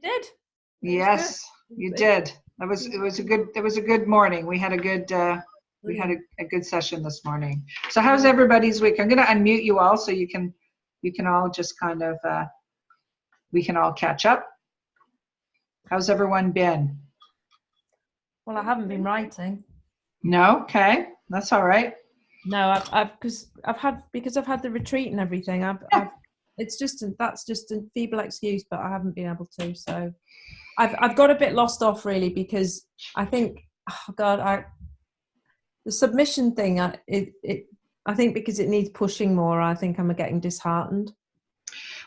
You did. Yes, you did. It was a good morning. We had a good a good session this morning. So how's everybody's week? I'm going to unmute you all so you can all just kind of we can all catch up. How's everyone been? Well, I haven't been writing. No, okay, that's all right. No, because I've had the retreat and everything. That's just a feeble excuse, but I haven't been able to. So I've got a bit lost off really, because I think, oh God, the submission thing. I think because it needs pushing more, I think I'm getting disheartened.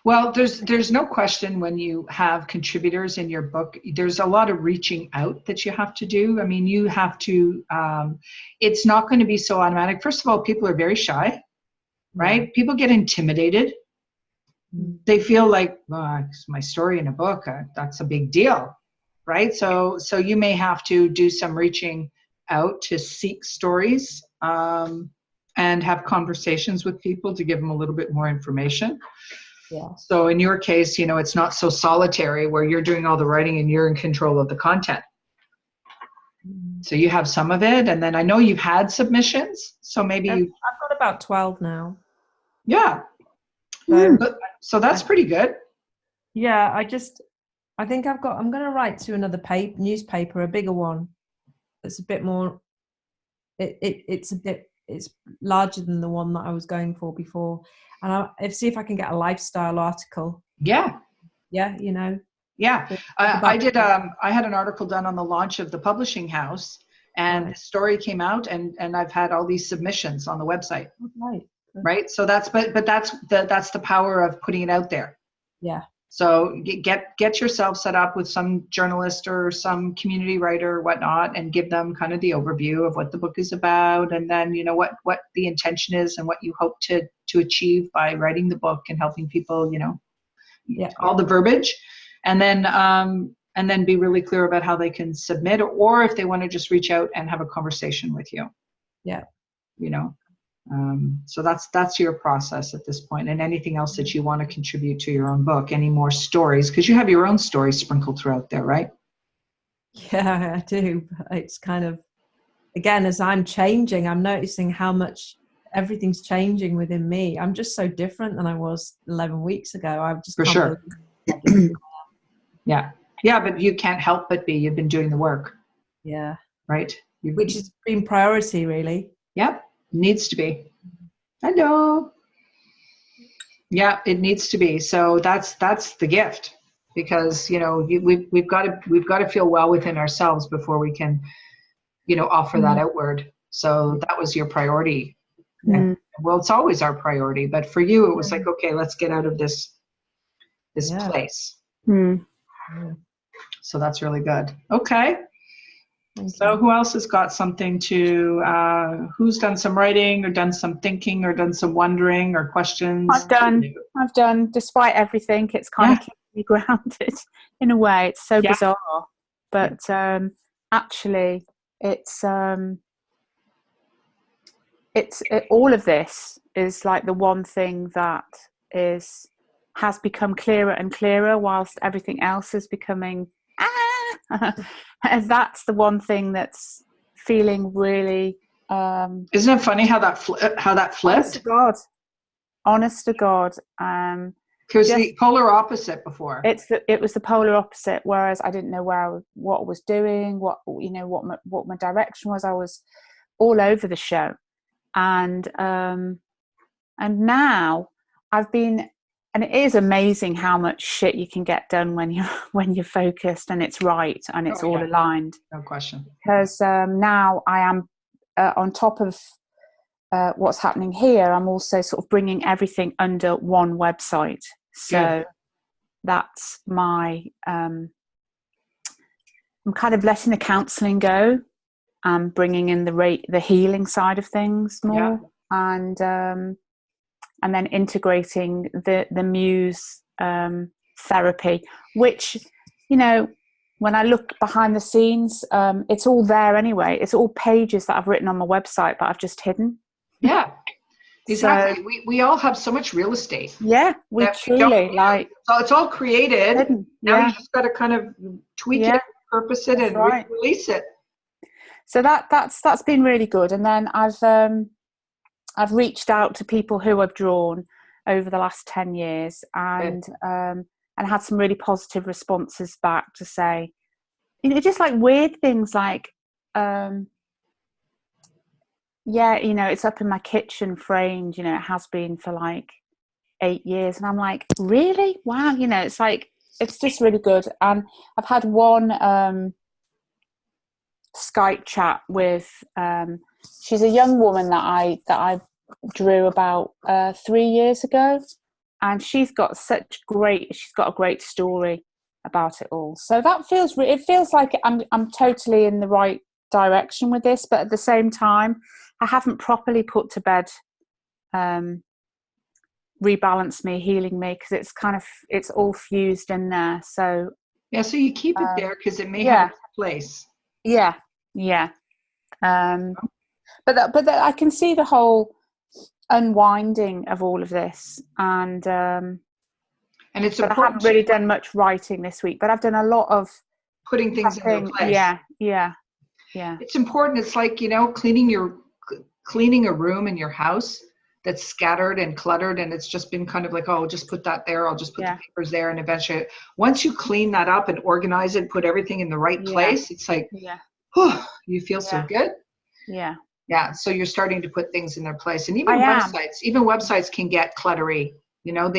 Well, there's no question when you have contributors in your book, there's a lot of reaching out that you have to do. I mean, you have to, it's not going to be so automatic. First of all, people are very shy, right? People get intimidated. They feel like, well, it's my story in a book, that's a big deal, right? So you may have to do some reaching out to seek stories and have conversations with people to give them a little bit more information. Yeah. So in your case, it's not so solitary where you're doing all the writing and you're in control of the content. So you have some of it, and then I know you've had submissions, so maybe I've got about 12 now. Yeah. So that's pretty good. Yeah, I think I'm going to write to another newspaper, a bigger one. It's a bit more. It's larger than the one that I was going for before, and I'll see if I can get a lifestyle article. Yeah. Yeah, Yeah, I did. I had an article done on the launch of the publishing house, and the story came out, and I've had all these submissions on the website. Right. Right. So that's that's the power of putting it out there. Yeah. So get yourself set up with some journalist or some community writer or whatnot, and give them kind of the overview of what the book is about, and then what the intention is and what you hope to achieve by writing the book and helping people. All the verbiage, and then be really clear about how they can submit, or if they want to just reach out and have a conversation with you. Yeah. So that's your process at this point. And anything else that you want to contribute to your own book, any more stories, because you have your own stories sprinkled throughout there, right? Yeah, I do. It's kind of, again, as I'm changing, I'm noticing how much everything's changing within me. I'm just so different than I was 11 weeks ago. I've just for sure. Yeah, but you can't help but be. You've been doing the work. Yeah. Right. Which has been priority, really. Yep. Needs to be. Hello. Yeah, it needs to be. So that's the gift, because we've got to feel well within ourselves before we can offer that outward. So that was your priority. Yeah. Well, it's always our priority, but for you it was like, okay, let's get out of this place. So that's really good. Okay. So who else has got something to, who's done some writing or done some thinking or done some wondering or questions? I've done, despite everything, it's kind of keeping me grounded in a way. It's so bizarre. But actually, it's all of this is like the one thing that has become clearer and clearer, whilst everything else is becoming and that's the one thing that's feeling really isn't it funny how that flipped? Honest to God. Because the polar opposite before. It was the polar opposite, whereas I didn't know what I was doing, what my direction was. I was all over the show. And now I've been, and it is amazing how much shit you can get done when you're focused and it's right and it's all aligned. No question. Because now I am on top of what's happening here. I'm also sort of bringing everything under one website. So that's my. I'm kind of letting the counselling go and bringing in the healing side of things more, and then integrating the muse therapy, which, when I look behind the scenes, it's all there anyway. It's all pages that I've written on my website, but I've just hidden. Yeah. Exactly. So We all have so much real estate yeah, we that we don't truly use. like. So it's all created. Hidden. Now you Yeah, just got to kind of tweak yeah, it, purpose it, that's and right. release it. So that's been really good. And then I've reached out to people who I've drawn over the last 10 years and had some really positive responses back to say, just like weird things like, yeah, it's up in my kitchen framed, it has been for like 8 years. And I'm like, really? Wow. It's like, it's just really good. And I've had one Skype chat with, she's a young woman that I drew about 3 years ago, and she's got a great story about it all. So that it feels like I'm totally in the right direction with this, but at the same time I haven't properly put to bed rebalance me, healing me, because it's all fused in there. So yeah, so you keep it there because it may yeah, have its place. yeah, but I can see the whole unwinding of all of this, and it's but I important haven't really done much writing this week, but I've done a lot of putting things in their place. Yeah. It's important. It's like, cleaning a room in your house that's scattered and cluttered, and it's just been kind of like, oh, I'll just put that there, I'll just put the papers there, and eventually once you clean that up and organize it, put everything in the right place, it's like, whew, you feel so good. Yeah, so you're starting to put things in their place. And even websites can get cluttery. They don't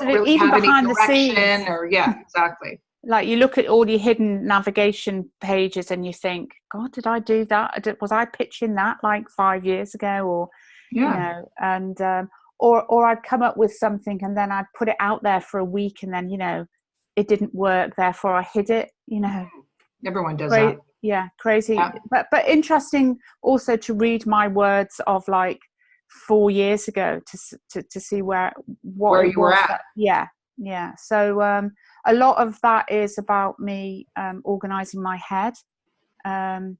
really even have any behind the direction scenes. or exactly. Like you look at all your hidden navigation pages and you think, God, did I do that? Was I pitching that like 5 years ago? Or and or I'd come up with something and then I'd put it out there for a week and then it didn't work, therefore I hid it. Everyone does that. Yeah, crazy. But interesting also to read my words of like 4 years ago to see where you were at. So a lot of that is about me organizing my head and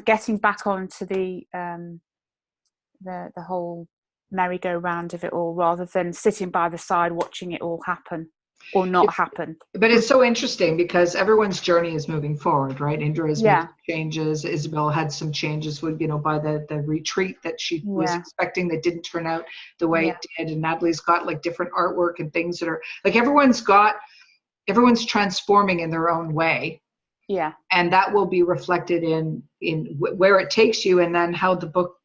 getting back onto the whole merry-go-round of it all, rather than sitting by the side watching it all happen or not happen. But it's so interesting because everyone's journey is moving forward, right? Indra has made changes. Isabel had some changes with, by the retreat that she was expecting that didn't turn out the way it did. And Natalie's got like different artwork and things that are like, everyone's transforming in their own way. Yeah. And that will be reflected in where it takes you, and then how the book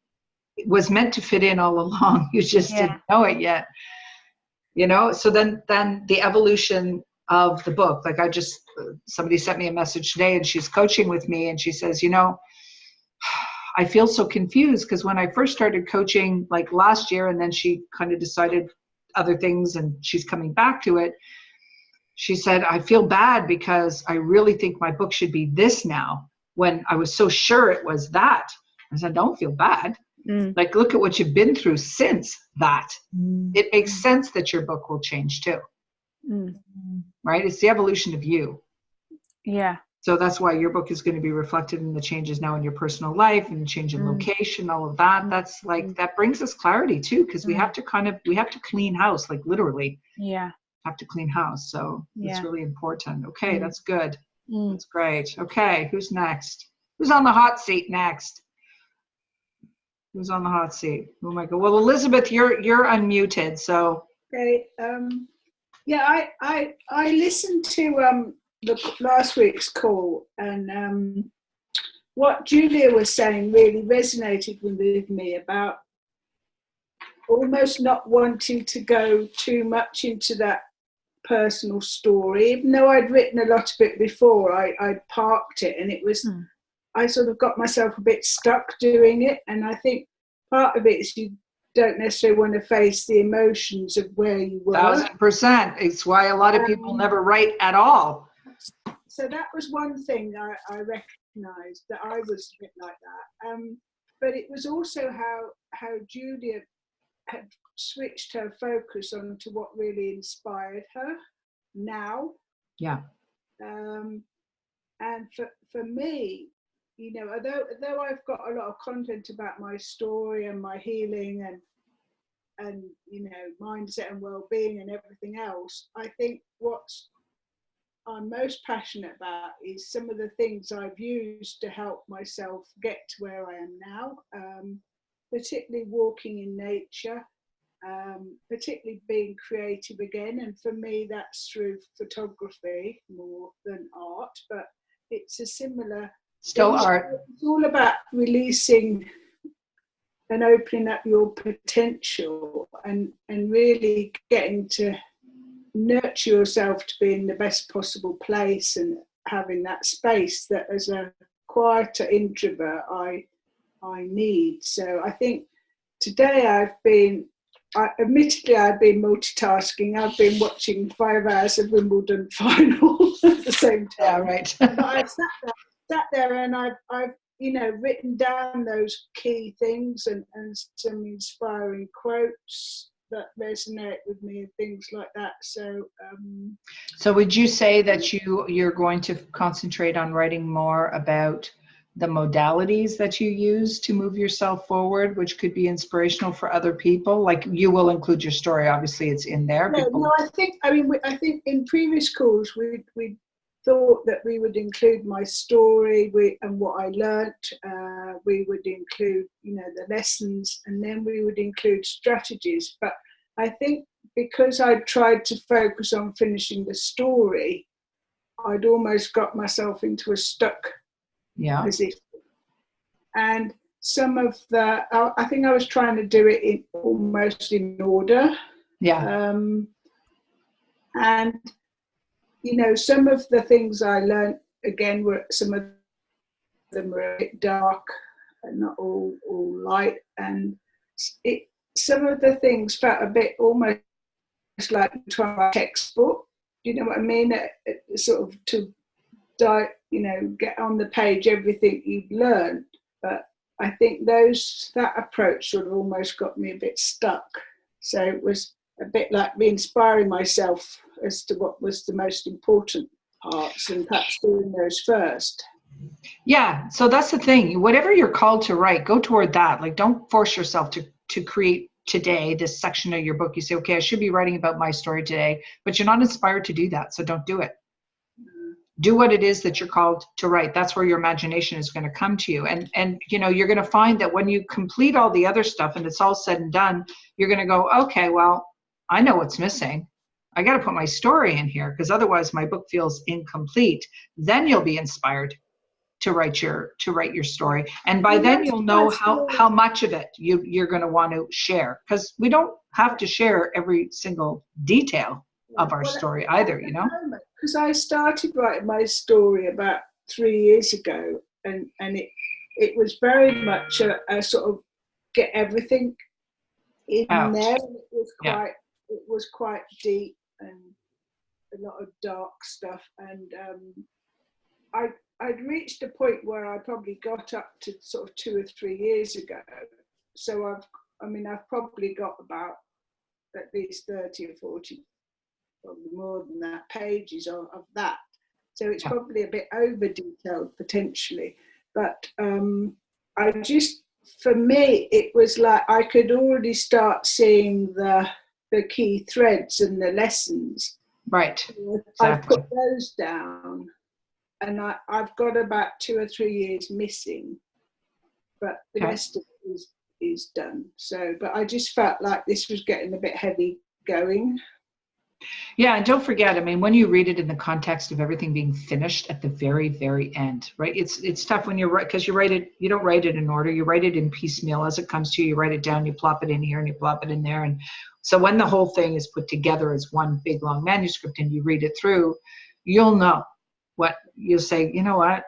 was meant to fit in all along. You just didn't know it yet. So then the evolution of the book, like somebody sent me a message today and she's coaching with me and she says, I feel so confused because when I first started coaching like last year, and then she kind of decided other things and she's coming back to it. She said, I feel bad because I really think my book should be this now when I was so sure it was that. I said, don't feel bad. Like, look at what you've been through since that. It makes sense that your book will change too. Right? It's the evolution of you. Yeah. So that's why your book is going to be reflected in the changes now in your personal life and change in location, all of that. That's like, that brings us clarity too, because we have to clean house, like literally. Yeah. Have to clean house. So it's really important. Okay, that's good. That's great. Okay, who's next? Who's on the hot seat next? Who's on the hot seat? Oh my God. Well, Elizabeth, you're unmuted. So okay. I listened to the last week's call, and what Julia was saying really resonated with me about almost not wanting to go too much into that personal story. Even though I'd written a lot of it before, I'd parked it, and it was I sort of got myself a bit stuck doing it. And I think part of it is you don't necessarily want to face the emotions of where you were. 1000%. It's why a lot of people never write at all. So that was one thing I recognized, that I was a bit like that. But it was also how Julia had switched her focus onto what really inspired her now. Yeah. And for me, although I've got a lot of content about my story and my healing and mindset and well-being and everything else, I think what I'm most passionate about is some of the things I've used to help myself get to where I am now, particularly walking in nature, particularly being creative again. And for me, that's through photography more than art, but it's a similar Still thing. art. It's all about releasing and opening up your potential and really getting to nurture yourself to be in the best possible place and having that space that as a quieter introvert I need. So I think today I've been multitasking. I've been watching 5 hours of Wimbledon final at the same time. Yeah, right. But I've sat there and I've written down those key things and some inspiring quotes that resonate with me and things like that. So would you say that you're going to concentrate on writing more about the modalities that you use to move yourself forward, which could be inspirational for other people? Like, you will include your story, obviously it's in there. No, I think in previous calls we thought that we would include my story and what I learnt. We would include the lessons, and then we would include strategies. But I think because I tried to focus on finishing the story, I'd almost got myself into a stuck position. And some of I think I was trying to do it almost in order. And some of the things I learned again some of them were a bit dark and not all light, and some of the things felt a bit almost like trying to write a textbook. You know what I mean? Sort of to get on the page everything you've learned. But I think that approach sort of almost got me a bit stuck. So it was a bit like re-inspiring myself as to what was the most important parts and perhaps doing those first. Yeah, so that's the thing. Whatever you're called to write, go toward that. Like, don't force yourself to create today this section of your book. You say, okay, I should be writing about my story today, but you're not inspired to do that, so don't do it. Do what it is that you're called to write. That's where your imagination is going to come to you. And you're going to find that when you complete all the other stuff and it's all said and done, you're going to go, okay, well, I know what's missing. I got to put my story in here because otherwise my book feels incomplete. Then you'll be inspired to write your story. And by then you'll know how much of it you're going to want to share, because we don't have to share every single detail of our story either, Because I started writing my story about 3 years ago, and it was very much a sort of get everything in out there. It was quite deep and a lot of dark stuff, and I'd reached a point where I probably got up to sort of 2 or 3 years ago. So I've probably got about at least 30 or 40, probably more than that, pages of that. So it's probably a bit over detailed potentially. But for me, it was like I could already start seeing the key threads and the lessons. Right. Exactly. I've put those down. And I've got about 2 or 3 years missing, but the rest of it is done. So, but I just felt like this was getting a bit heavy going. Yeah, and don't forget, when you read it in the context of everything being finished at the very, very end, right? It's tough when you write, because you don't write it in order. You write it in piecemeal as it comes to you. You write it down, you plop it in here, and you plop it in there. And so when the whole thing is put together as one big long manuscript and you read it through, you'll know what you'll say. You know what?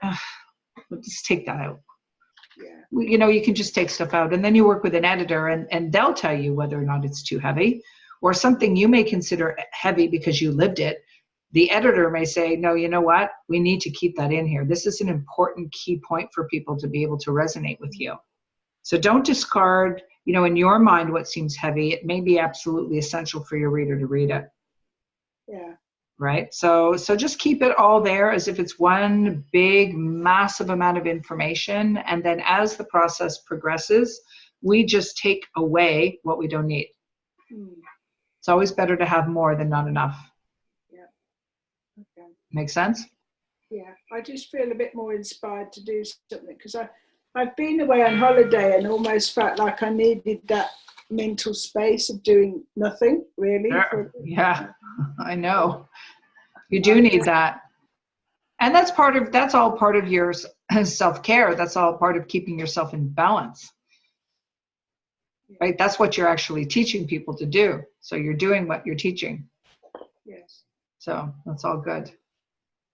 We'll just take that out. Yeah. You can just take stuff out, and then you work with an editor, and they'll tell you whether or not it's too heavy. Or something you may consider heavy because you lived it, the editor may say, no, you know what? We need to keep that in here. This is an important key point for people to be able to resonate with you. So don't discard, in your mind what seems heavy. It may be absolutely essential for your reader to read it. Yeah. Right? So just keep it all there as if it's one big, massive amount of information. And then as the process progresses, we just take away what we don't need. It's always better to have more than not enough. Yeah. Okay. Make sense? Yeah. I just feel a bit more inspired to do something because I've been away on holiday and almost felt like I needed that mental space of doing nothing really. Yeah, I know. You do need that. And that's all part of your self-care. That's all part of keeping yourself in balance. Right? That's what you're actually teaching people to do. So you're doing what you're teaching. Yes. So that's all good.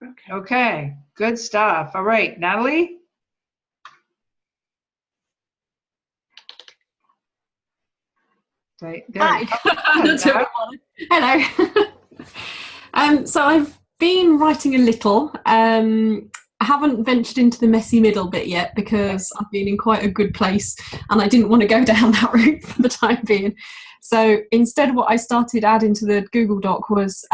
Okay. Okay, good stuff. All right, Natalie? Right, there. Hi. Hello. So I've been writing a little. I haven't ventured into the messy middle bit yet because I've been in quite a good place and I didn't want to go down that route for the time being. So instead what I started adding to the Google Doc was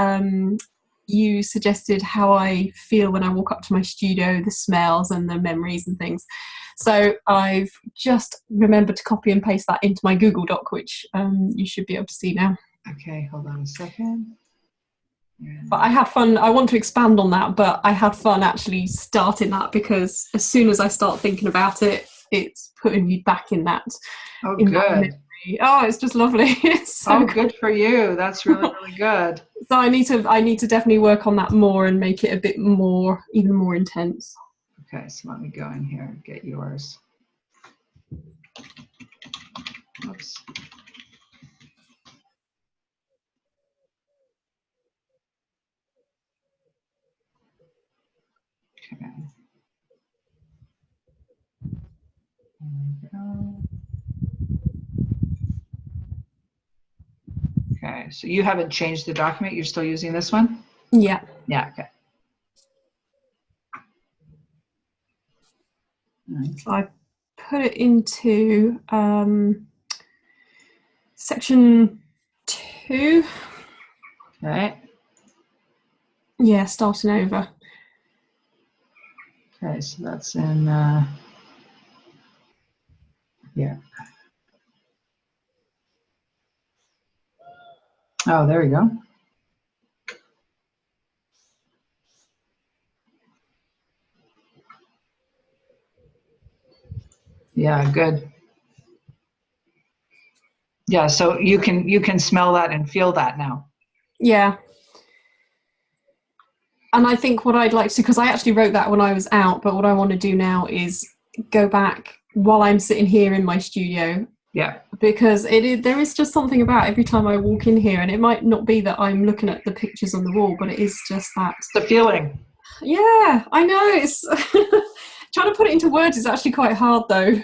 you suggested how I feel when I walk up to my studio, the smells and the memories and things. So I've just remembered to copy and paste that into my Google Doc, which you should be able to see now. Okay, hold on a second. But I had fun. I want to expand on that, but I had fun actually starting that because as soon as I start thinking about it, it's putting me back in that. Oh, good. That memory. Oh, it's just lovely. It's so good for you. That's really, really good. So I need to definitely work on that more and make it a bit more, even more intense. Okay, so let me go in here and get yours. Oops. Okay. Okay, so you haven't changed the document. You're still using this one? Yeah. Yeah, okay. So I put it into section 2. Okay. Yeah, starting over. Okay, so that's in, yeah. Oh, there we go. Yeah, good. Yeah, so you can smell that and feel that now. Yeah. And I think what I'd like to, because I actually wrote that when I was out, but what I want to do now is go back while I'm sitting here in my studio. Yeah. Because there is just something about every time I walk in here, and it might not be that I'm looking at the pictures on the wall, but it is just that. It's the feeling. Yeah, I know. It's trying to put it into words is actually quite hard though.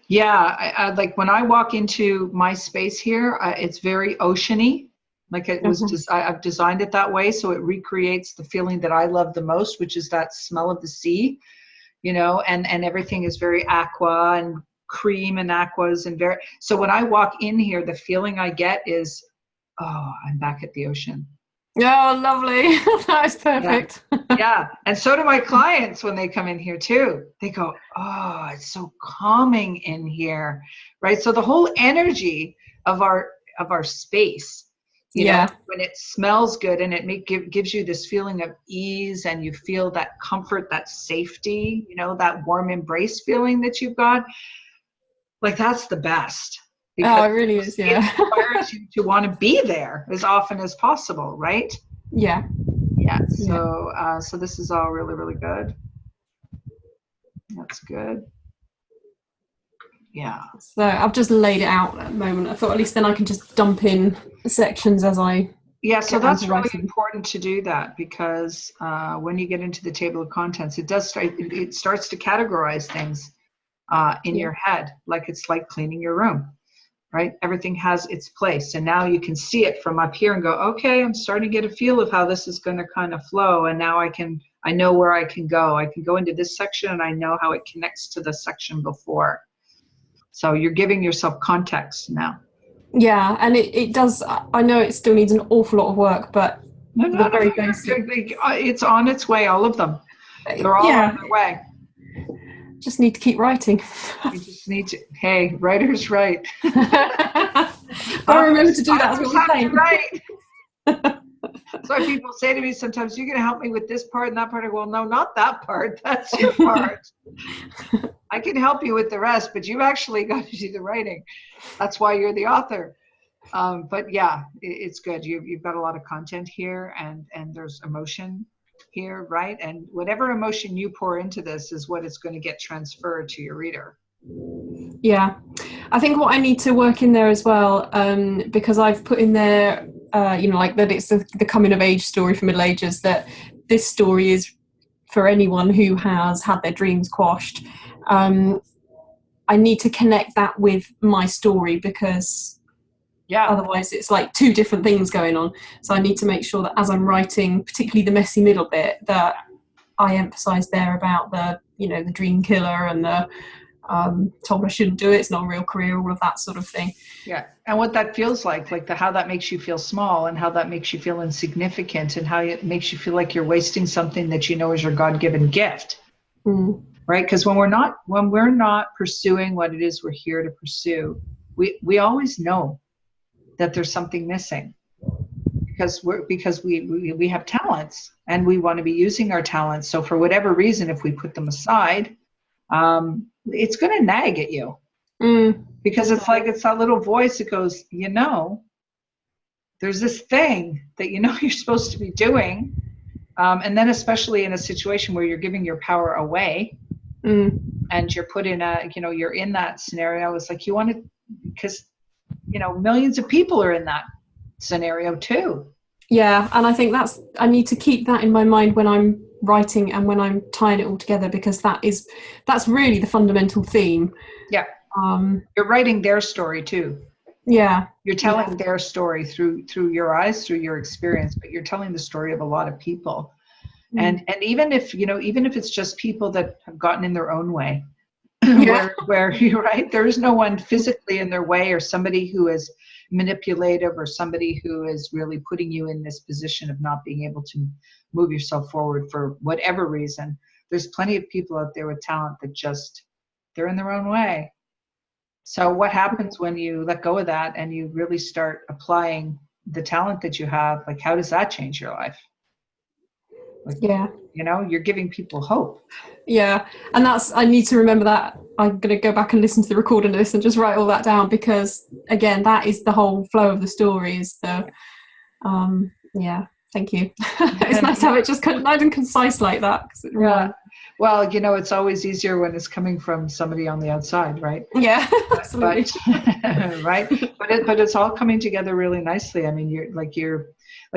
Yeah, I like when I walk into my space here, it's very oceany. Like it was just, I've designed it that way, so it recreates the feeling that I love the most, which is that smell of the sea, you know, and everything is very aqua and cream and aquas and very. So when I walk in here, the feeling I get is, oh, I'm back at the ocean. Oh, lovely. That is perfect. Yeah, and so do my clients when they come in here too. They go, oh, it's so calming in here, right? So the whole energy of our space, you know, when it smells good and it gives you this feeling of ease and you feel that comfort, that safety, you know, that warm embrace feeling that you've got, like that's the best. Oh, it really is, yeah. It inspires you to want to be there as often as possible, right? Yeah. Yeah, so so this is all really, really good. That's good. Yeah. So I've just laid it out at the moment. I thought at least then I can just dump in sections as I. Yeah, so that's really important to do that because when you get into the table of contents, it starts to categorize things in your head, like it's like cleaning your room. Right? Everything has its place. And now you can see it from up here and go, okay, I'm starting to get a feel of how this is going to kind of flow. And now I know where I can go. I can go into this section and I know how it connects to the section before. So you're giving yourself context now. Yeah, and it does. I know it still needs an awful lot of work, but very basic. It's on its way, all of them. They're all on their way. Just need to keep writing. You just need to. Hey, writer's right. I remember to do that as well. Right. So people say to me sometimes, "You're going to help me with this part and that part." I go, "Well, no, not that part. That's your part. I can help you with the rest, but you've actually got to do the writing. That's why you're the author." But yeah, it's good. You've got a lot of content here, and there's emotion here, right? And whatever emotion you pour into this is what is going to get transferred to your reader. Yeah, I think what I need to work in there as well, because I've put in there, like that it's the coming of age story for middle ages, that this story is for anyone who has had their dreams quashed. I need to connect that with my story, because otherwise it's like two different things going on. So I need to make sure that as I'm writing, particularly the messy middle bit, that I emphasize there about the dream killer and the told I shouldn't do it, it's not a real career, all of that sort of thing. Yeah, and what that feels like how that makes you feel small, and how that makes you feel insignificant, and how it makes you feel like you're wasting something that you know is your God-given gift. Right? Because when we're not pursuing what it is we're here to pursue, we always know that there's something missing, because we have talents, and we want to be using our talents. So for whatever reason, if we put them aside, it's going to nag at you, because it's that little voice that goes, there's this thing that you're supposed to be doing, and then especially in a situation where you're giving your power away, and you're put in you're in that scenario. It's like you want to, because millions of people are in that scenario too. Yeah, and I think I need to keep that in my mind when I'm writing and when I'm tying it all together, because that's really the fundamental theme. Yeah. You're writing their story too. Yeah. You're telling their story through your eyes, through your experience, but you're telling the story of a lot of people. And even if it's just people that have gotten in their own way, where you're right, there is no one physically in their way, or somebody who is manipulative, or somebody who is really putting you in this position of not being able to move yourself forward for whatever reason. There's plenty of people out there with talent that they're in their own way. So what happens when you let go of that and you really start applying the talent that you have? Like, how does that change your life? You're giving people hope. Yeah, and I need to remember that. I'm going to go back and listen to the recording of this and just write all that down, because again, that is the whole flow of the story. Is the thank you. It's nice to have it just nice and concise like that. Well, it's always easier when it's coming from somebody on the outside, right? Yeah, absolutely. But, right, but it's all coming together really nicely. I mean, you're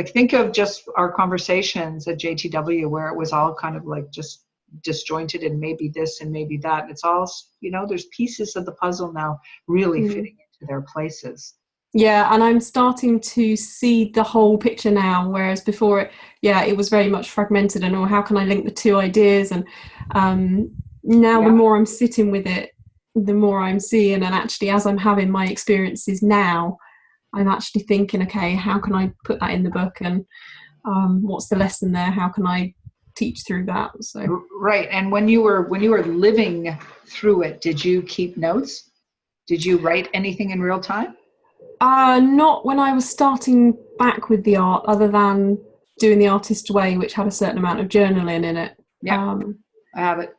think of just our conversations at JTW, where it was all kind of like just disjointed, and maybe this and maybe that. It's all, there's pieces of the puzzle now really fitting into their places. Yeah, and I'm starting to see the whole picture now, whereas before it was very much fragmented, and how can I link the two ideas? And now the more I'm sitting with it, the more I'm seeing, and actually as I'm having my experiences now, I'm actually thinking, okay, how can I put that in the book, and what's the lesson there? How can I teach through that? So right. And when you were living through it, did you keep notes? Did you write anything in real time? Not when I was starting back with the art, other than doing the Artist Way, which had a certain amount of journaling in it. Yeah, I have it.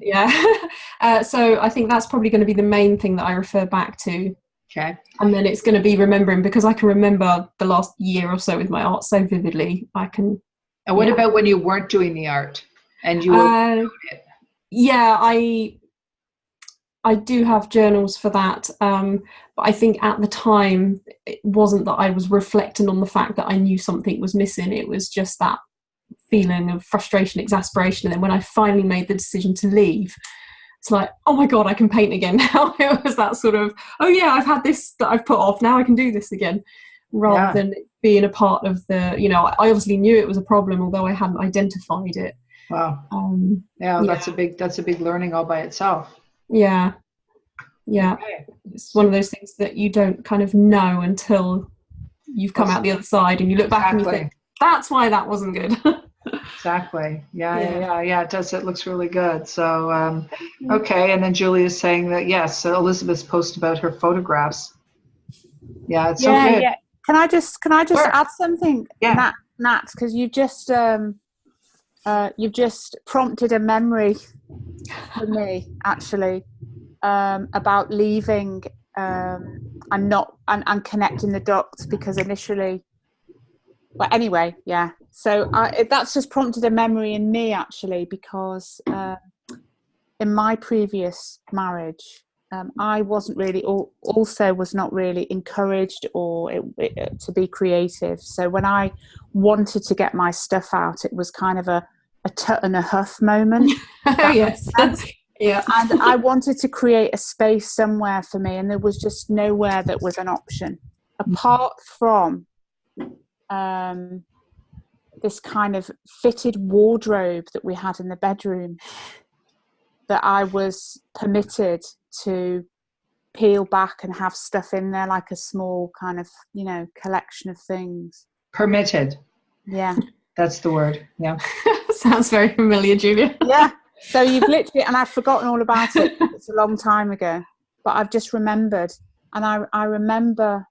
Yeah. So I think that's probably going to be the main thing that I refer back to. Okay. And then it's going to be remembering, because I can remember the last year or so with my art so vividly. I can. And what about when you weren't doing the art and you were doing it? Yeah, I do have journals for that, but I think at the time it wasn't that I was reflecting on the fact that I knew something was missing. It was just that feeling of frustration, exasperation, and then when I finally made the decision to leave, it's like, oh my god, I can paint again now. It was that sort of, oh yeah, I've had this that I've put off, now I can do this again, rather than being a part of the, I obviously knew it was a problem, although I hadn't identified it. Wow. That's a big learning all by itself. Yeah. Okay. It's one of those things that you don't kind of know until you've come out the other side, and you look back and you think, that's why that wasn't good. Exactly. Yeah. It does. It looks really good. So, okay. And then Julie is saying that, yes, Elizabeth's post about her photographs. Yeah, it's so good. Yeah. Can I just Sure. add something? Yeah. Nat, because you've just prompted a memory for me, actually, about leaving and connecting the dots, because initially, but anyway, yeah. So that's just prompted a memory in me, actually, because in my previous marriage, I wasn't really, also was not really encouraged or to be creative. So when I wanted to get my stuff out, it was kind of a tut and a huff moment. Yes. Yeah. And I wanted to create a space somewhere for me, and there was just nowhere that was an option apart from this kind of fitted wardrobe that we had in the bedroom that I was permitted to peel back and have stuff in there, like a small kind of, collection of things. Permitted. Yeah. That's the word. Yeah. Sounds very familiar, Julia. Yeah. So you've literally, and I've forgotten all about it. It's a long time ago, but I've just remembered. And I remember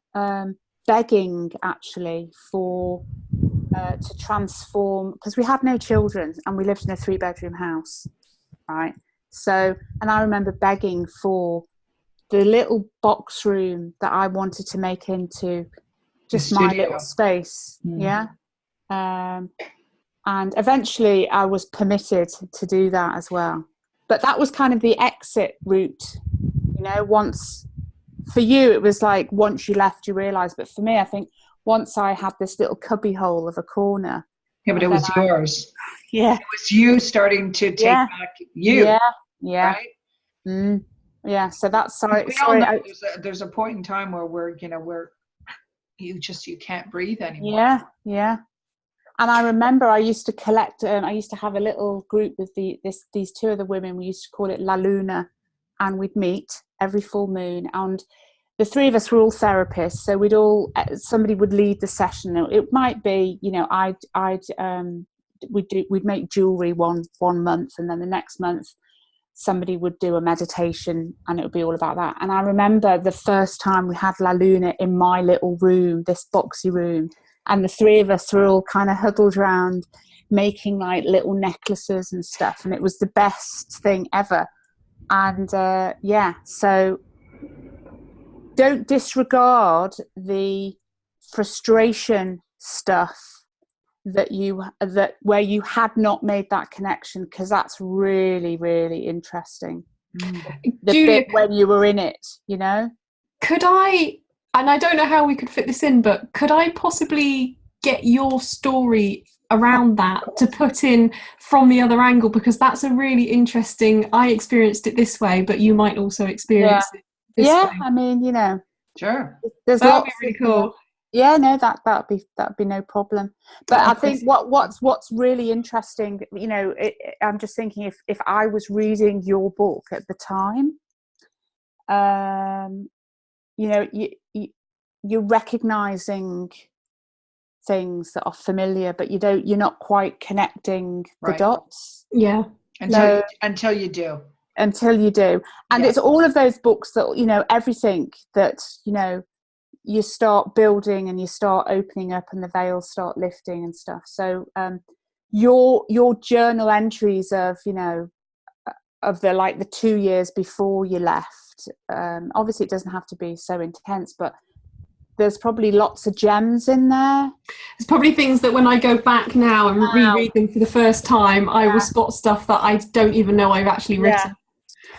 begging, actually, for to transform, because we had no children and we lived in a 3-bedroom house, right? So, and I remember begging for the little box room that I wanted to make into just my little space. Yeah. And eventually I was permitted to do that as well. But that was kind of the exit route, once, for you, it was like once you left, you realised. But for me, I think once I had this little cubby hole of a corner. Yeah, but it was yours. Yeah. It was you starting to take back you. Yeah. Yeah. Right? Yeah. So that's, sorry. We all know there's a point in time where where you can't breathe anymore. Yeah. Yeah. And I remember I used to collect, I used to have a little group with these 2 other women. We used to call it La Luna, and we'd meet every full moon. And the 3 of us were all therapists, so somebody would lead the session. It might be, we'd make jewelry one month, and then the next month somebody would do a meditation, and it would be all about that. And I remember the first time we had La Luna in my little room, this boxy room. And the 3 of us were all kind of huddled around making like little necklaces and stuff. And it was the best thing ever. And so don't disregard the frustration stuff where you had not made that connection, because that's really, really interesting. The Julia, bit when you were in it, Could I... And I don't know how we could fit this in, but could I possibly get your story around that to put in from the other angle? Because that's a really interesting... I experienced it this way, but you might also experience it this way. I mean, Sure. There's That would be really cool. Yeah, no, that'd be no problem. But I think what's really interesting, I'm just thinking if I was reading your book at the time, you're recognizing things that are familiar, but you're not quite connecting the dots. Yeah. Until you do. And it's all of those books that, everything that, you start building and you start opening up and the veils start lifting and stuff. So your journal entries of the 2 years before you left, obviously it doesn't have to be so intense, but there's probably lots of gems in there. There's probably things that when I go back now and reread them for the first time, I will spot stuff that I don't even know I've actually written.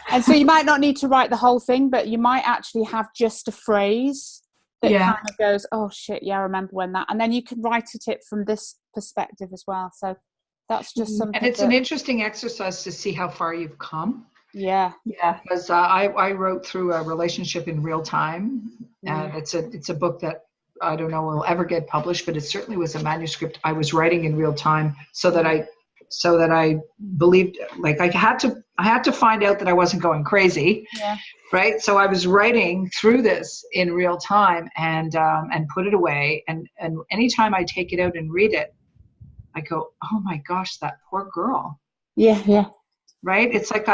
And so you might not need to write the whole thing, but you might actually have just a phrase that kind of goes, oh shit, yeah, I remember when that, and then you can write it from this perspective as well. So that's just something. And it's an interesting exercise to see how far you've come. Yeah. Because I wrote through a relationship in real time. It's a book that I don't know will ever get published, but it certainly was a manuscript I was writing in real time, so that I believed, like, I had to find out that I wasn't going crazy. Yeah. Right. So I was writing through this in real time and put it away. And anytime I take it out and read it, I go, oh my gosh, that poor girl. Yeah, yeah, Right? It's like,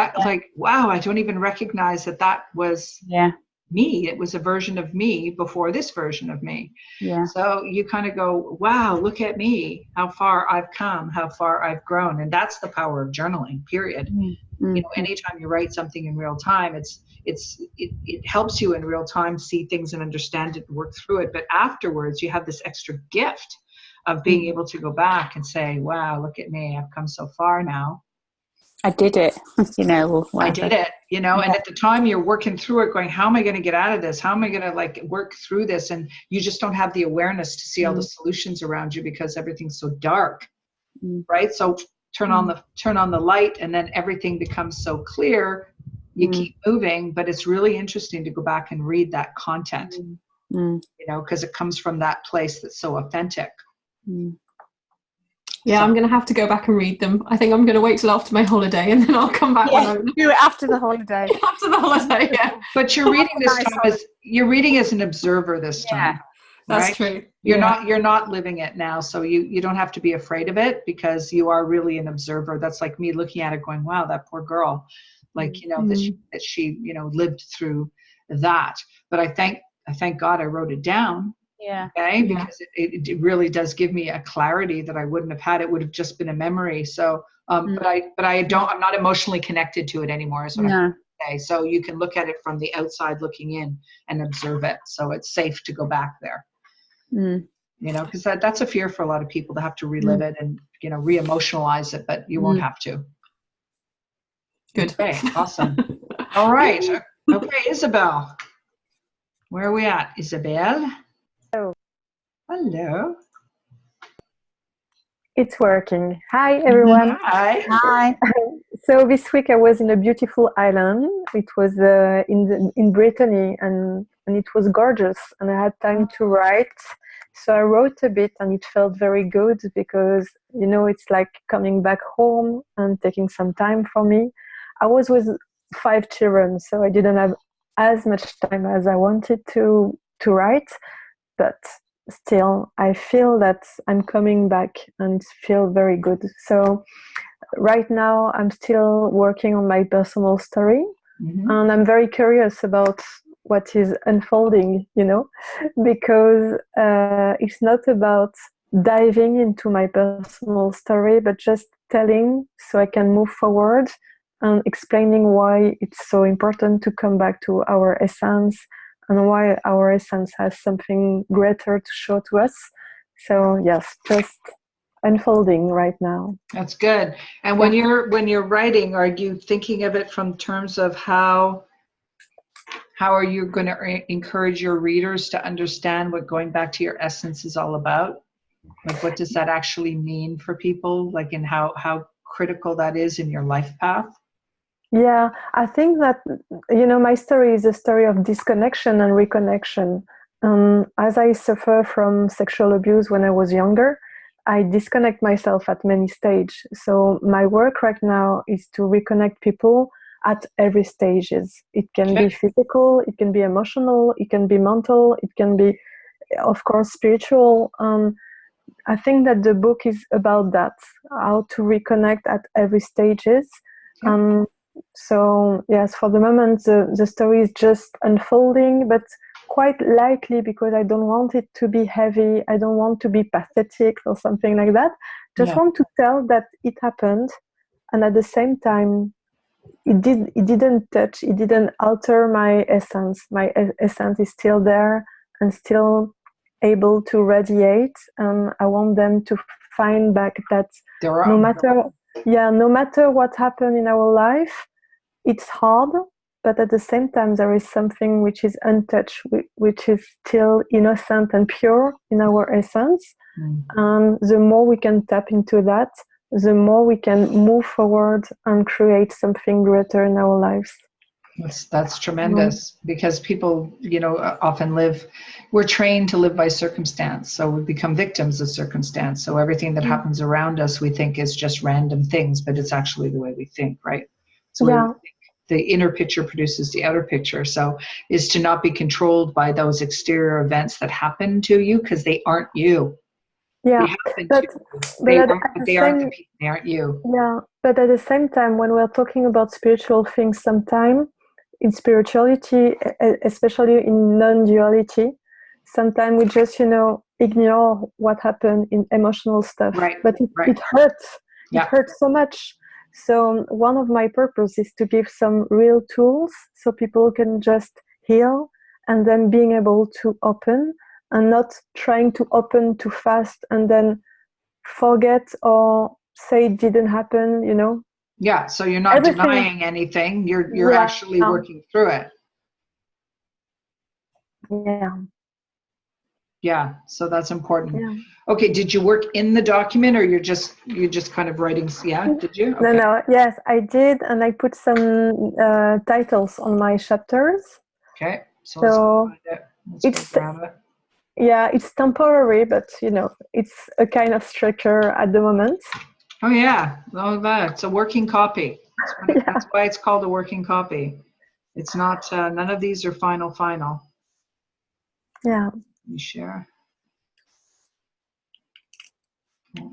wow, I don't even recognize that was yeah, me. It was a version of me before this version of me. yeah. So you kind of go, wow, look at me, how far I've come, how far I've grown. And that's the power of journaling, period. Mm-hmm. You know, anytime you write something in real time, it helps you in real time see things and understand it and work through it. But afterwards, you have this extra gift of being able to go back and say, wow, look at me, I've come so far now. I did it, you know. Or I whatever. did it, you know, Yeah. and at the time you're working through it going, how am I going to get out of this? How am I going to like work through this? And you just don't have the awareness to see all the solutions around you because everything's so dark, right? So turn on the light and then everything becomes so clear. You keep moving, but it's really interesting to go back and read that content, you know, because it comes from that place that's so authentic. Yeah, I'm going to have to go back and read them. I think I'm going to wait till after my holiday and then I'll come back when I'm do it after the holiday. after the holiday. Yeah, But you're reading this time you're reading as an observer this time. that's right? true. You're not living it now, so you don't have to be afraid of it because you are really an observer. That's like me looking at it going, wow, that poor girl, like, you know, that she you know lived through that. But I thank God I wrote it down. Yeah. Okay, because it really does give me a clarity that I wouldn't have had. It would have just been a memory. So I'm not emotionally connected to it anymore, is what I'm saying. So you can look at it from the outside looking in and observe it. So it's safe to go back there. You know, because that's a fear for a lot of people to have to relive it and, you know, re-emotionalize it, but you won't have to. Good. Okay, awesome. All right. Okay, Isabel. Where are we at? Isabel? Hello. It's working. Hi, everyone. Hi. Hi. So this week I was in a beautiful island. It was in Brittany, and it was gorgeous. And I had time to write. So I wrote a bit, and it felt very good because, you know, it's like coming back home and taking some time for me. I was with 5 children, so I didn't have as much time as I wanted to write, but still I feel that I'm coming back and feel very good. So right now I'm still working on my personal story, and I'm very curious about what is unfolding, you know, because it's not about diving into my personal story, but just telling so I can move forward and explaining why it's so important to come back to our essence and why our essence has something greater to show to us. So yes, just unfolding right now. That's good. And when you're writing, are you thinking of it from terms of how are you going to encourage your readers to understand what going back to your essence is all about? Like, what does that actually mean for people? Like, in how critical that is in your life path? Yeah, I think that, you know, my story is a story of disconnection and reconnection. As I suffer from sexual abuse when I was younger, I disconnect myself at many stages. So my work right now is to reconnect people at every stages. It can be physical, it can be emotional, it can be mental, it can be, of course, spiritual. I think that the book is about that, how to reconnect at every stages. So yes, for the moment the story is just unfolding, but quite lightly, because I don't want it to be heavy. I don't want to be pathetic or something like that. Just want to tell that it happened, and at the same time it didn't alter my essence. My essence is still there and still able to radiate, and I want them to find back that no matter what happened in our life, it's hard, but at the same time there is something which is untouched, which is still innocent and pure in our essence. And the more we can tap into that, the more we can move forward and create something greater in our lives. That's tremendous, because people, you know, often we're trained to live by circumstance. So we become victims of circumstance. So everything that happens around us, we think is just random things, but it's actually the way we think, right? So the inner picture produces the outer picture. So is to not be controlled by those exterior events that happen to you, because they aren't you. Yeah, They happen but to. but They at, aren't, at the they aren't the same people, they aren't you. yeah, but at the same time, when we're talking about spiritual things, sometimes in spirituality, especially in non-duality, sometimes we just ignore what happened in emotional stuff, Right, but right. it hurts. It Yeah. hurts so much. So one of my purpose is to give some real tools so people can just heal, and then being able to open, and not trying to open too fast and then forget or say it didn't happen. Yeah. So you're not Everything. denying anything. You're Yeah. actually working through it. Yeah. Yeah. So that's important. Yeah. Okay. Did you work in the document, or you're just kind of writing? Yeah. Did you? Okay. No. Yes, I did, and I put some titles on my chapters. Okay. So So let's find it. Let's go grab it. Yeah, it's temporary, but it's a kind of structure at the moment. Oh yeah. Oh, that it's a working copy. That's why it's called a working copy. It's not. None of these are final. Yeah. Let me share. Okay.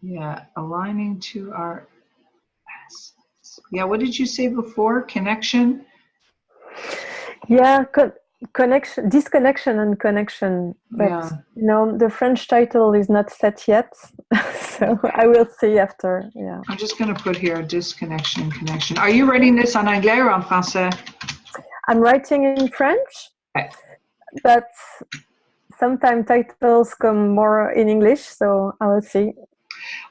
Yeah, aligning to our. Yeah, what did you say before? Connection? Yeah, connection, disconnection and connection. But Yeah. the French title is not set yet, so I will see after. Yeah. I'm just going to put here disconnection and connection. Are you writing this en anglais or en français? I'm writing in French, Okay. but sometimes titles come more in English, so I will see.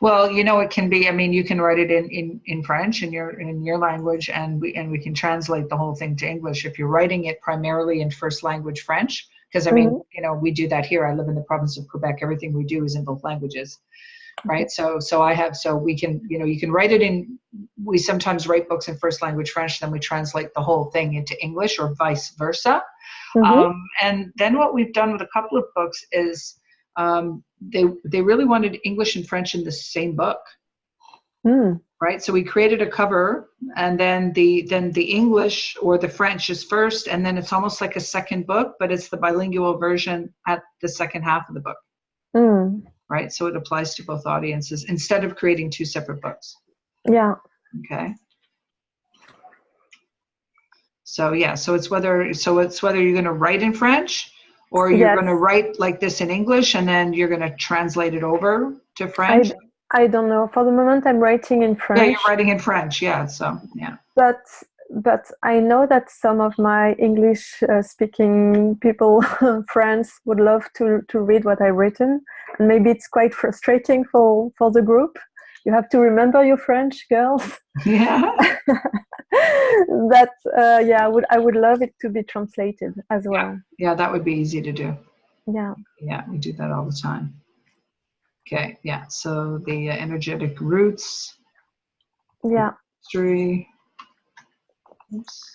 Well, it can be. I mean, you can write it in French in your language, and we can translate the whole thing to English if you're writing it primarily in first language French. Because I mean, we do that here. I live in the province of Quebec. Everything we do is in both languages, right? So we can you can write it in. We sometimes write books in first language French, then we translate the whole thing into English, or vice versa. And then what we've done with a couple of books is. They really wanted English and French in the same book, right? So we created a cover, and then the English or the French is first, and then it's almost like a second book, but it's the bilingual version at the second half of the book, right? So it applies to both audiences instead of creating two separate books. Yeah. Okay. So yeah, so it's whether you're going to write in French. Or you're going to write like this in English, and then you're going to translate it over to French? I don't know. For the moment, I'm writing in French. Yeah, you're writing in French. Yeah, so yeah. But I know that some of my English-speaking people, friends, would love to read what I've written, and maybe it's quite frustrating for the group. You have to remember your French, girls. Yeah. But I would love it to be translated as well. Yeah, that would be easy to do. Yeah. Yeah, we do that all the time. Okay, yeah. So the energetic roots. Yeah. History. Oops.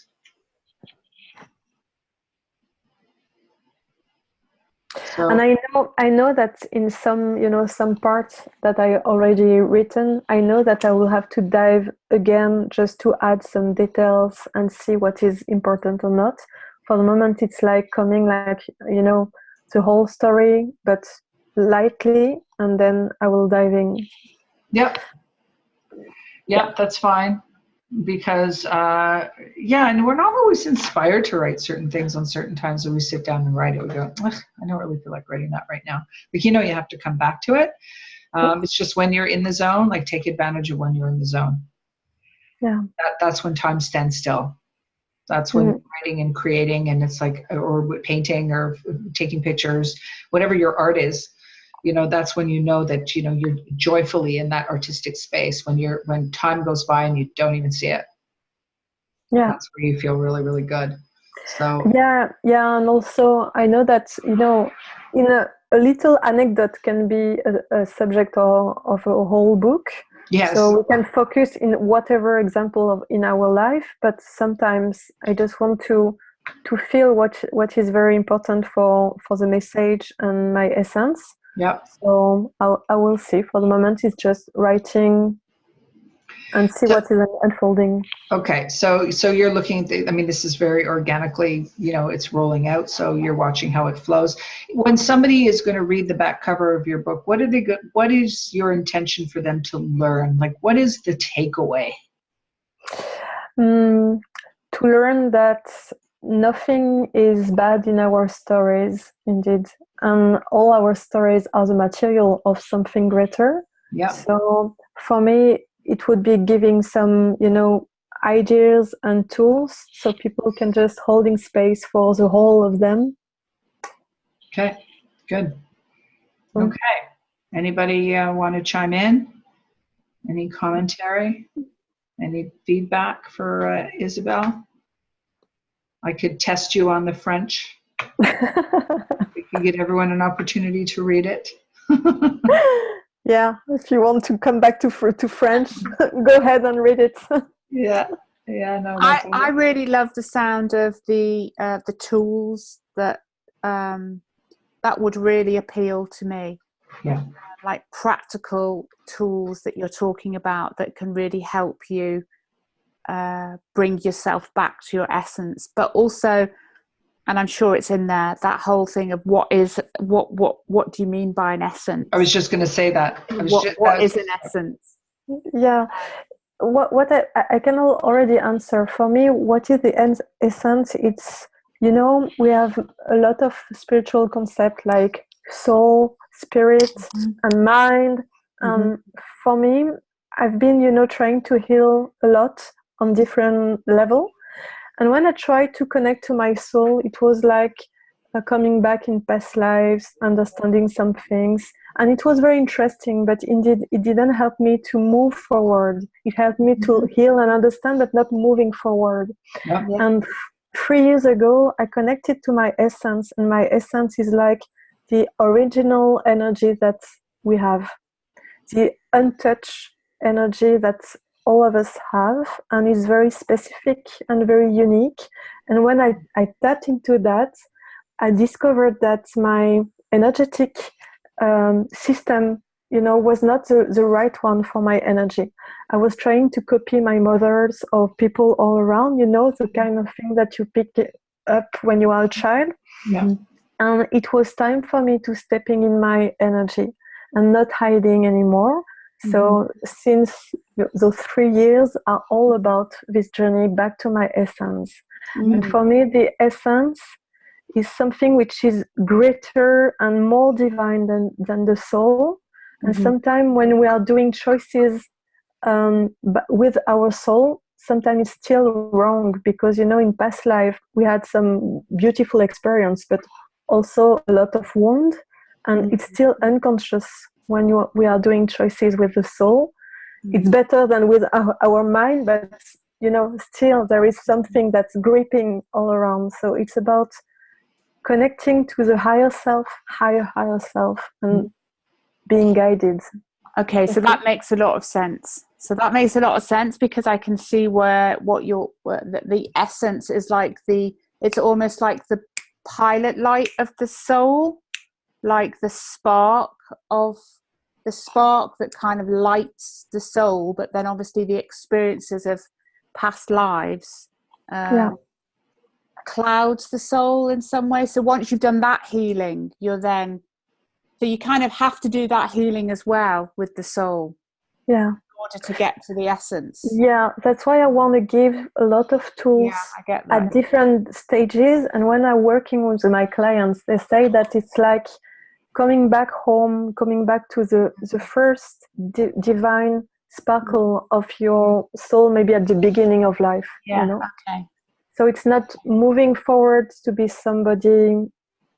So, and I know that in some parts that I already written, I know that I will have to dive again just to add some details and see what is important or not. For the moment, it's like coming the whole story, but lightly, and then I will dive in. Yep, that's fine. Because and we're not always inspired to write certain things on certain times when we sit down and write it. We go, I don't really feel like writing that right now. But you have to come back to it. It's just when you're in the zone, like take advantage of when you're in the zone. Yeah. That's when time stands still. That's when you're writing and creating, and it's like, or painting or taking pictures, whatever your art is. That's when that you're joyfully in that artistic space, when time goes by and you don't even see it. Yeah, that's where you feel really, really good. So and also I know that in a little anecdote can be a subject of a whole book. yes, so we can focus in whatever example in our life, but sometimes I just want to feel what is very important for the message and my essence. Yep. So I will see. For the moment, it's just writing. and see what is unfolding. Okay, so you're looking at I mean, this is very organically, it's rolling out, so you're watching how it flows. When somebody is going to read the back cover of your book, what is your intention for them to learn? Like, what is the takeaway? To learn that nothing is bad in our stories, indeed, and all our stories are the material of something greater. Yeah. So for me, it would be giving some, ideas and tools so people can just holding space for the whole of them. Okay, good. Okay. Anybody want to chime in? Any commentary? Any feedback for Isabel? I could test you on the French. We could get everyone an opportunity to read it. Yeah, if you want to come back to French, go ahead and read it. Yeah, no. I really love the sound of the tools that would really appeal to me. Yeah, like practical tools that you're talking about that can really help you bring yourself back to your essence, but also, and I'm sure it's in there, that whole thing of what do you mean by an essence? I was just going to say that. What is an essence? Yeah, what I can already answer. For me, what is the essence? It's, we have a lot of spiritual concepts like soul, spirit, and mind. For me, I've been, trying to heal a lot on different level. And when I tried to connect to my soul, it was like coming back in past lives, understanding some things. And it was very interesting, but indeed, it didn't help me to move forward. It helped me to heal and understand, but not moving forward. Yeah. And 3 years ago, I connected to my essence, and my essence is like the original energy that we have, the untouched energy that all of us have, and is very specific and very unique. And when I tapped into that, I discovered that my energetic system, was not the right one for my energy. I was trying to copy my mothers or people all around, the kind of thing that you pick up when you are a child. Yeah. And it was time for me to stepping in my energy and not hiding anymore. So since those 3 years are all about this journey back to my essence. And for me, the essence is something which is greater and more divine than the soul. And sometimes when we are doing choices with our soul, sometimes it's still wrong because, in past life, we had some beautiful experience, but also a lot of wound. And it's still unconscious when we are doing choices with the soul. It's better than with our mind, but, still there is something that's gripping all around. So it's about connecting to the higher self, higher and being guided. Okay, so that makes a lot of sense. Because I can see what the essence is like. It's almost like the pilot light of the soul, like the spark that kind of lights the soul, but then obviously the experiences of past lives clouds the soul in some way. So once you've done that healing, so you kind of have to do that healing as well with the soul. Yeah. In order to get to the essence. Yeah, that's why I want to give a lot of tools at different stages. And when I'm working with my clients, they say that it's like coming back home, coming back to the first divine sparkle of your soul, maybe at the beginning of life. Okay. So it's not moving forward to be somebody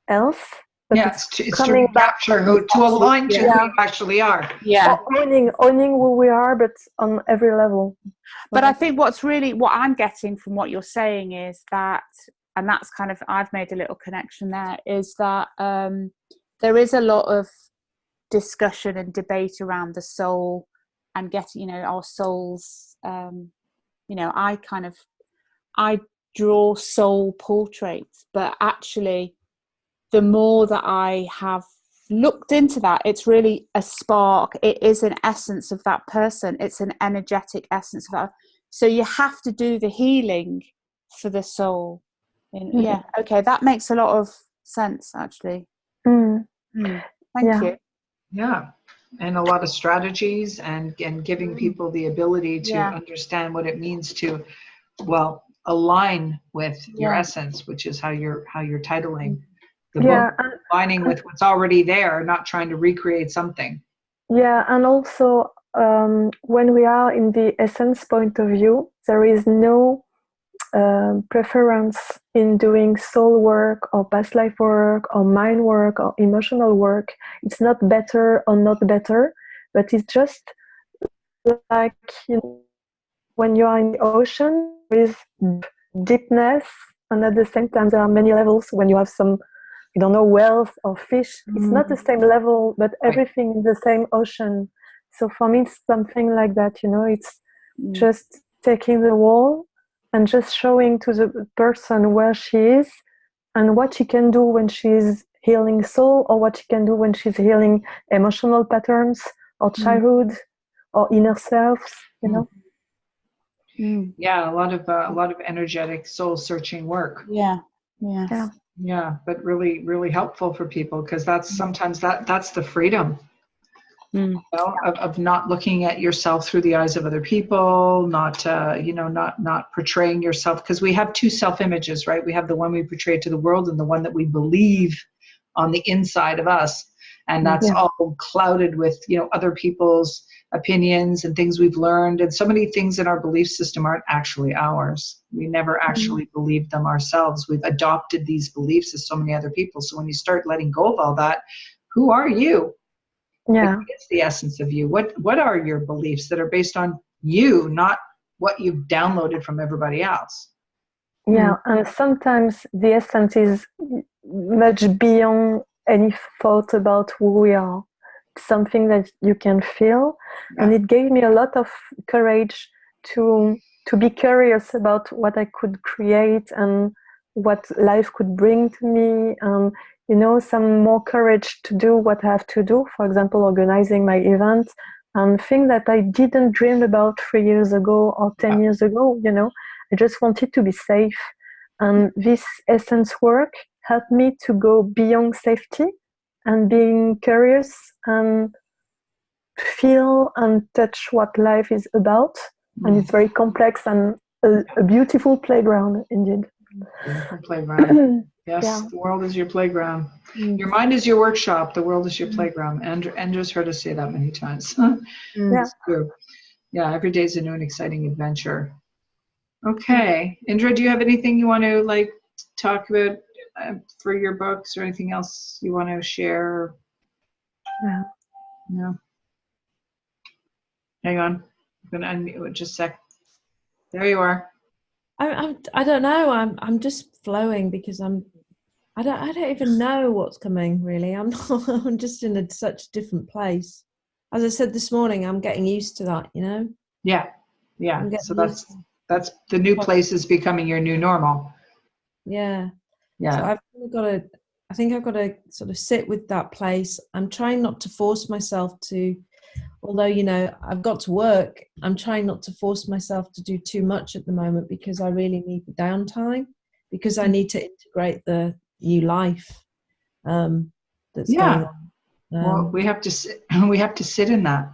else, but it's to recapture to align to who you actually are. Yeah. Owning who we are, but on every level. But I think what I'm getting from what you're saying is that, and that's kind of, I've made a little connection there, is that there is a lot of discussion and debate around the soul and getting, our souls, I draw soul portraits, but actually the more that I have looked into that, it's really a spark. It is an essence of that person. It's an energetic essence of that. So you have to do the healing for the soul. Yeah, okay, that makes a lot of sense, actually. Thank you. Yeah, and a lot of strategies and giving people the ability to understand what it means to, well, align with your essence, which is how you're titling the book, aligning with what's already there, not trying to recreate something. Yeah, and also when we are in the essence point of view, there is no preference in doing soul work or past life work or mind work or emotional work. It's not better or not better, but it's just like, you know, when you are in the ocean, there is deepness, and at the same time there are many levels. When you have some, I don't know, whales or fish, it's not the same level, but everything in the same ocean. So for me, it's something like that, you know, it's just taking the wall and just showing to the person where she is and what she can do when she's healing soul, or what she can do when she's healing emotional patterns or childhood or inner selves, you know. Yeah, a lot of energetic soul searching work. Yeah, but really, really helpful for people, because that's sometimes that's the freedom, you know, of not looking at yourself through the eyes of other people, not not portraying yourself, because we have two self-images, right? We have the one we portray to the world and the one that we believe on the inside of us, and that's all clouded with, you know, other people's opinions and things we've learned, and so many things in our belief system aren't actually ours. We never actually believed them ourselves. We've adopted these beliefs as so many other people. So when you start letting go of all that, who are you? Yeah, Like, it's the essence of you. What are your beliefs that are based on you, not what you've downloaded from everybody else? Yeah, and sometimes the essence is much beyond any thought about who we are. It's something that you can feel, and it gave me a lot of courage to be curious about what I could create and what life could bring to me, and, you know, some more courage to do what I have to do. For example, organizing my event and things that I didn't dream about 3 years ago or 10 years ago, you know. I just wanted to be safe. And this essence work helped me to go beyond safety and being curious and feel and touch what life is about. And it's very complex and a beautiful playground indeed. Beautiful playground. Yes, the world is your playground. Your mind is your workshop. The world is your playground. Andrew's heard us say that many times. It's true. Yeah, every day is a new and exciting adventure. Okay, Indra, do you have anything you want to talk about for your books, or anything else you want to share? No. Hang on, I'm gonna unmute just a sec. There you are. I don't know. I'm just flowing because I don't even know what's coming really. I'm just in such a different place. As I said this morning, I'm getting used to that, you know. Yeah. So that's the new place is becoming your new normal. Yeah. Yeah. So I think I've got to sort of sit with that place. I'm trying not to force myself to, although, you know, I've got to work, I'm trying not to force myself to do too much at the moment, because I really need the downtime, because I need to integrate the new life that's going on. Well, we have to sit in that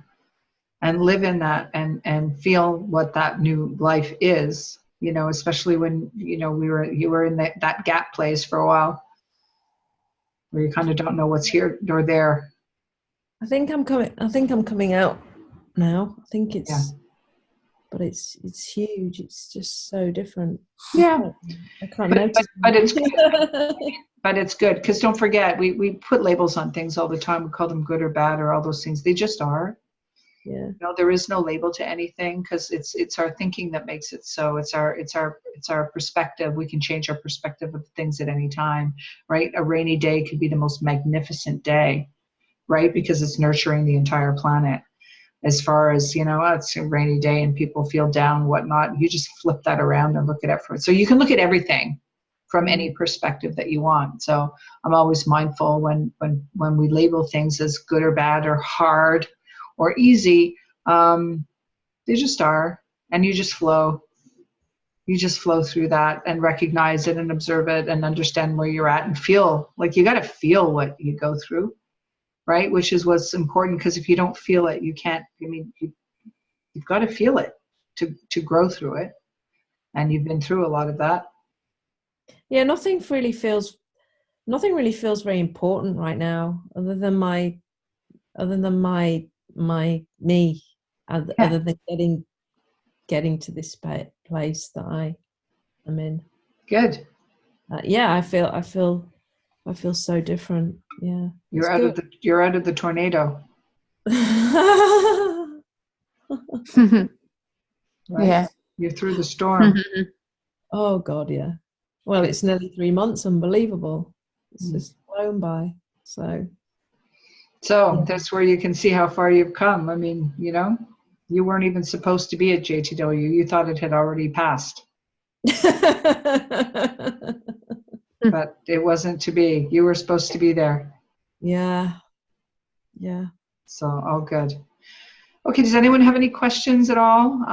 and live in that and feel what that new life is, you know, especially when, you know, you were in that gap place for a while where you kind of don't know what's here nor there. I think I'm coming out now. I think it's but it's huge. It's just so different. Yeah. I can't notice. But it's good. But it's good, because don't forget, we put labels on things all the time. We call them good or bad or all those things. They just are. Yeah. You know, there is no label to anything, because it's our thinking that makes it so. It's our perspective. We can change our perspective of things at any time, right? A rainy day could be the most magnificent day, right? Because it's nurturing the entire planet. As far as, you know, it's a rainy day and people feel down, whatnot, you just flip that around and look at it so you can look at everything from any perspective that you want. So I'm always mindful when we label things as good or bad or hard or easy, they just are, and you just flow. You just flow through that and recognize it and observe it and understand where you're at and feel like you got to feel what you go through, right? Which is what's important, because if you don't feel it, you can't, I mean, you've got to feel it to grow through it. And you've been through a lot of that. Yeah, nothing really feels very important right now, other than me, other than getting to this place that I am in. Good. Yeah, I feel so different. Yeah, You're out of the tornado. Right? Yeah. You're through the storm. Oh God, yeah. Well, it's nearly 3 months. Unbelievable. It's just flown by. So That's where you can see how far you've come. I mean, you know, you weren't even supposed to be at JTW. You thought it had already passed. But it wasn't to be. You were supposed to be there. Yeah. So all good. Okay, does anyone have any questions at all?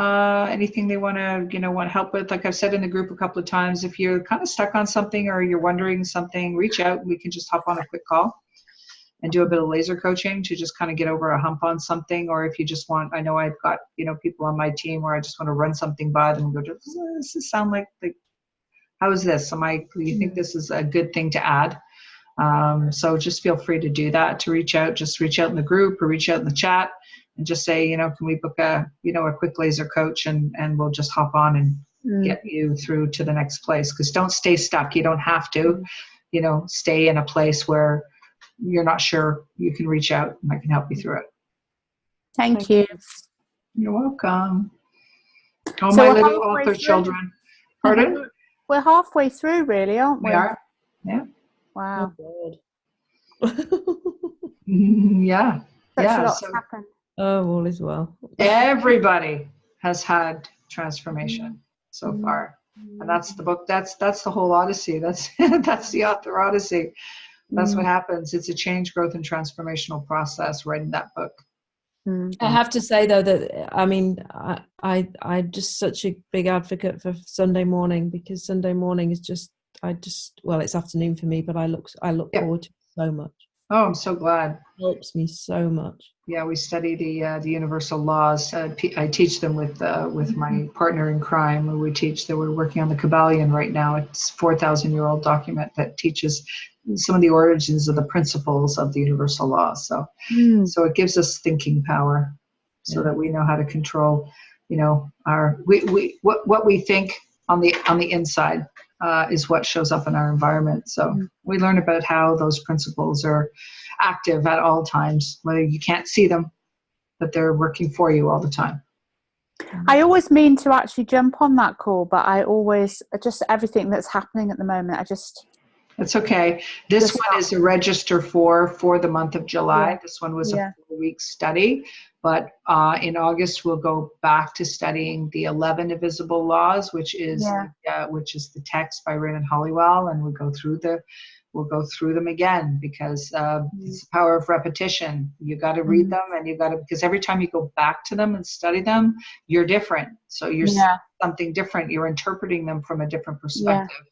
Anything they want to help with? Like I've said in the group a couple of times, if you're kind of stuck on something or you're wondering something, reach out. We can just hop on a quick call and do a bit of laser coaching to just kind of get over a hump on something. Or if you just want, I know I've got, people on my team where I just want to run something by them and go, does this sound like how is this? Do you think this is a good thing to add? So just feel free to do that, to reach out. Just reach out in the group or reach out in the chat and just say, can we book a quick laser coach, and we'll just hop on and get you through to the next place. Because don't stay stuck. You don't have to, stay in a place where you're not sure. You can reach out and I can help you through it. Thank you. You're welcome. Oh, So my little author children. Pardon? We're halfway through, really, aren't we? We are. Yeah. Wow. Oh God. Yeah. Such a lot So has happened. Oh, all is well. everybody has had transformation so far. And that's the book. That's the whole Odyssey. That's the author Odyssey. That's what happens. It's a change, growth, and transformational process writing that book. I have to say though that I'm just such a big advocate for Sunday morning, because Sunday morning is it's afternoon for me, but I look forward to it so much. Oh, I'm so glad. It helps me so much. Yeah, we study the universal laws. I teach them with my partner in crime. We teach that we're working on the Kabbalion right now. It's a 4,000-year-old document that teaches some of the origins of the principles of the universal laws. So it gives us thinking power, so that we know how to control, what we think on the inside is what shows up in our environment. So we learn about how those principles are active at all times, whether you can't see them, but they're working for you all the time. I always mean to actually jump on that call, but I always, just everything that's happening at the moment, It's okay. This one is a register for the month of July. Yeah. This one was a 4-week study, but in August we'll go back to studying the 11 Invisible Laws, which is the text by Raymond Hollywell, and we'll go through them again, because it's the power of repetition. You got to read them, and because every time you go back to them and study them, you're different. So you're something different. You're interpreting them from a different perspective.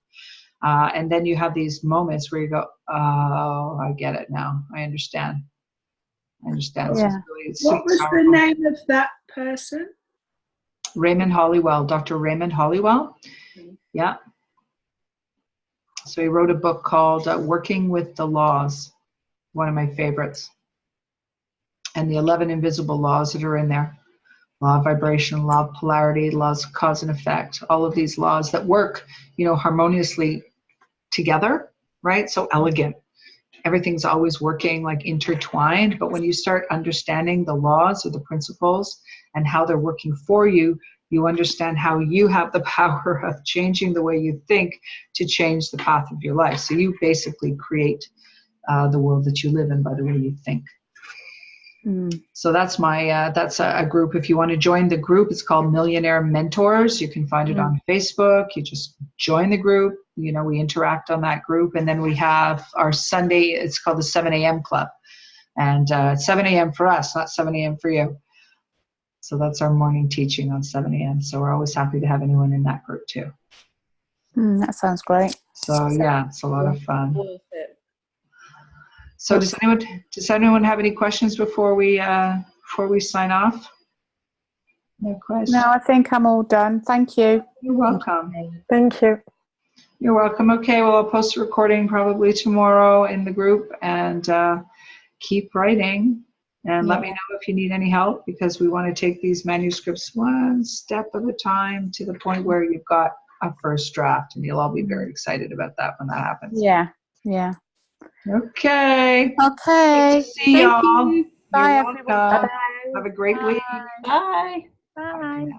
And then you have these moments where you go, oh, I get it now. I understand. So it's what was powerful. the name of that person? Raymond Hollywell, Dr. Raymond Hollywell. Yeah. So he wrote a book called Working with the Laws, one of my favorites. And the 11 invisible laws that are in there. Law of vibration, law of polarity, laws of cause and effect, all of these laws that work, harmoniously together, right? So elegant. Everything's always working like intertwined, but when you start understanding the laws or the principles and how they're working for you, you understand how you have the power of changing the way you think to change the path of your life. So you basically create the world that you live in by the way you think. So that's that's a group. If you want to join the group, it's called Millionaire Mentors. You can find it on Facebook. You just join the group. we interact on that group. And then we have our Sunday, it's called the 7 a.m. club. And 7 a.m. for us, not 7 a.m. for you. So that's our morning teaching on 7 a.m. So we're always happy to have anyone in that group too. That sounds great. So yeah, it's a lot of fun. Worth it. So does anyone have any questions before we sign off? No questions. No, I think I'm all done. Thank you. You're welcome. Thank you. You're welcome. Okay, well, I'll post a recording probably tomorrow in the group, and keep writing. And let me know if you need any help, because we want to take these manuscripts one step at a time to the point where you've got a first draft, and you'll all be very excited about that when that happens. Yeah. Yeah. Okay. Okay. Good to see y'all. you. Bye, You're everyone. welcome. Bye. Have a great week. Bye. Bye. Bye.